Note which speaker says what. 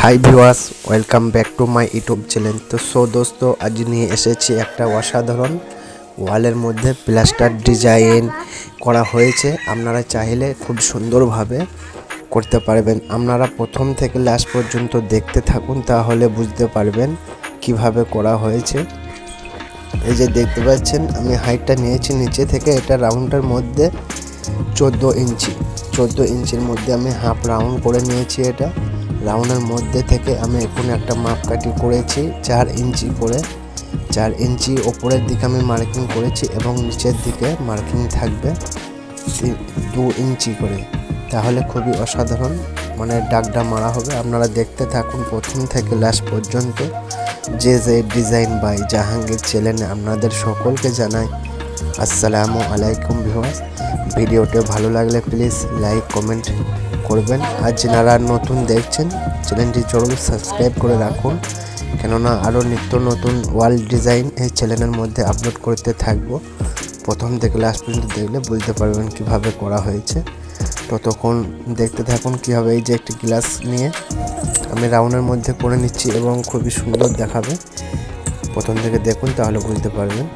Speaker 1: Hi viewers, welcome back to my YouTube channel. তো দোস্ত, আজ নিয়ে এসেছি একটা অসাধারণ ওয়ালের মধ্যে প্লাস্টার ডিজাইন করা হয়েছে। আপনারা চাইলে খুব সুন্দরভাবে করতে পারবেন। আপনারা প্রথম থেকে লাস্ট পর্যন্ত দেখতে থাকুন, তাহলে বুঝতে পারবেন কিভাবে করা হয়েছে। এই যে দেখতে পাচ্ছেন, আমি হাইটটা নিয়েছি নিচে থেকে। এটা রাউন্ডের মধ্যে 14 ইঞ্চির মধ্যে আমি হাফ রাউন্ড করে নিয়েছি। এটা রাউন্ডের মধ্যে থেকে আমি এখন একটা মাপকাঠি করেছি 4 ইঞ্চি করে। 4 ইঞ্চি ওপরের দিকে আমি মার্কিং করেছি এবং নিচের দিকে মার্কিং থাকবে 2 ইঞ্চি করে। তাহলে খুবই অসাধারণ দাগটা মারা হবে। আপনারা দেখতে থাকুন প্রথম থেকে লাস্ট পর্যন্ত। যে ডিজাইন বাই জাহাঙ্গীর চ্যানেলে আপনাদের সকলকে জানাই আসসালামু আলাইকুম ভিউয়ার্স। ভিডিওটি ভালো লাগলে প্লিজ লাইক কমেন্ট করবেন। আর যারা নতুন দেখছেন চ্যানেলটি জরুর সাবস্ক্রাইব করে রাখুন, কেননা আরও নিত্য নতুন ওয়াল ডিজাইন এই চ্যানেলের মধ্যে আপলোড করতে থাকবো। প্রথম থেকে লাস্ট পর্যন্ত দেখলে বুঝতে পারবেন কিভাবে করা হয়েছে। ততক্ষণ দেখতে থাকুন কীভাবে। এই যে একটি গ্লাস নিয়ে আমি রাউন্ডের মধ্যে করে নিচ্ছি এবং খুবই সুন্দর দেখাবে। প্রথম থেকে দেখুন, তাহলে বুঝতে পারবেন।